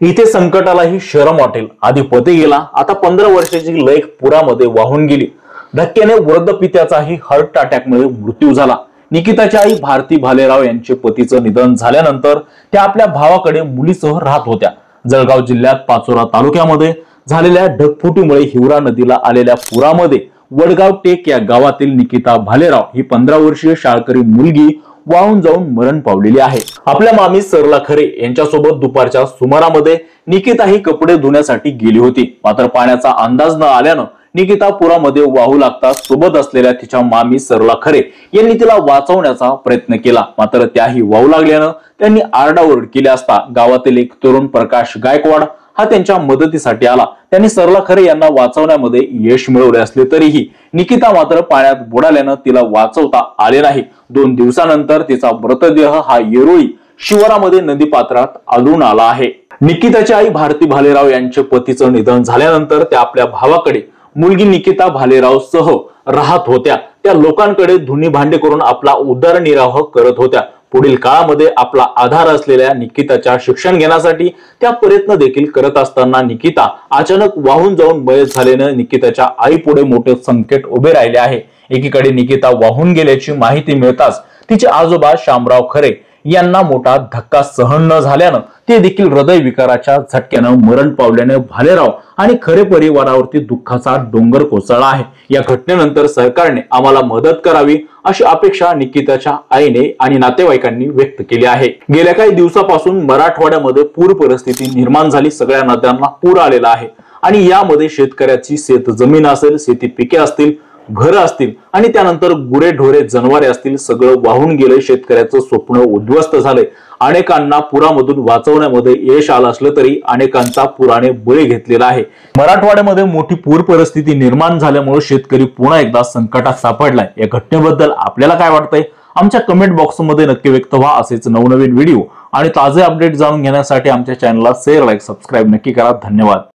इथे संकटालाही शरम वाटेल. आधी पती गेला, आता 15 वर्षाची लेक पुरामध्ये वाहून गेली. धक्क्याने वृद्ध पित्याचाही हार्ट अटॅकमुळे मृत्यू झाला. निकिताची आई भारती भालेराव यांचे पतीचं निधन झाल्यानंतर त्या आपल्या भावाकडे मुलीसह राहत होत्या. जळगाव जिल्ह्यात पाचोरा तालुक्यामध्ये झालेल्या ढगफुटीमुळे हिवरा नदीला आलेल्या पुरामध्ये वडगाव टेक या गावातील निकिता भालेराव ही 15 वर्षीय शाळकरी मुलगी वाहून जाऊन मरण पावलेली आहे. आपल्या मामी सरला खरे यांच्यासोबत दुपारच्या सुमारामध्ये निकिता ही कपडे धुण्यासाठी गेली होती. मात्र पाण्याचा अंदाज न आल्यानं निकिता पुरामध्ये वाहू लागता सोबत असलेल्या तिच्या मामी सरला खरे यांनी तिला वाचवण्याचा प्रयत्न केला. मात्र त्याही वाहू लागल्यानं त्यांनी आरडाओरड केली असता गावातील एक तरुण प्रकाश गायकवाड हा त्यांच्या मदतीसाठी आला. त्यांनी सरला खरे यांना वाचवण्यामध्ये यश मिळवले असले तरीही निकिता मात्र पाण्यात बुडाल्यानं तिला वाचवता आले नाही. 2 दिवसानंतर तिचा मृतदेह हा येरोळी शिवारामध्ये नदीपात्रात आढळून आला आहे. निकिताची आई भारती भालेराव यांचे पतीचं निधन झाल्यानंतर त्या आपल्या भावाकडे मुलगी निकिता भालेराव सह राहत होत्या. त्या लोकांकडे धुनी भांडे करून आपला उदरनिर्वाह करत होत्या. पुढील काळामध्ये आपला आधार असलेल्या निकिताच्या शिक्षण घेण्यासाठी त्या प्रयत्न देखील करत असताना निकिता अचानक वाहून जाऊन मयत झाल्याने निकिताच्या आई पुढे मोठे संकट उभे राहिले आहे. एकीकडे निकिता वाहून गेल्याची माहिती मिळताच तिचे आजोबा शामराव खरे यांना मोठा धक्का सहन न झाल्यानं ते देखील हृदयविकाराच्या झटक्यानं मरण पावल्याने भालेराव आणि खरे परिवारावरती दुःखाचा डोंगर कोसळला आहे. या घटनेनंतर सरकारने आम्हाला मदत करावी अशी अपेक्षा निकिताच्या आईने आणि नातेवाईकांनी व्यक्त केली आहे. गेल्या काही दिवसापासून मराठवाड्यामध्ये पूर परिस्थिती निर्माण झाली. सगळ्या नद्यांना पूर आलेला आहे आणि यामध्ये शेतकऱ्याची शेत जमीन असेल, शेती पिके असतील, घरं असतील आणि त्यानंतर गुरे ढोरे जनावरे असतील, सगळं वाहून गेले. शेतकऱ्याचं स्वप्न उद्ध्वस्त झालंय. अनेकांना पुरामधून वाचवण्यामध्ये यश आलं असलं तरी अनेकांचा पुराने बळी घेतलेला आहे. मराठवाड्यामध्ये मोठी पूर परिस्थिती निर्माण झाल्यामुळे शेतकरी पुन्हा एकदा संकटात सापडलाय. या घटनेबद्दल आपल्याला काय वाटतंय आमच्या कमेंट बॉक्समध्ये नक्की व्यक्त व्हा. असेच नवनवीन व्हिडिओ आणि ताजे अपडेट जाणून घेण्यासाठी आमच्या चॅनलला शेअर, लाईक, सबस्क्राईब नक्की करा. धन्यवाद.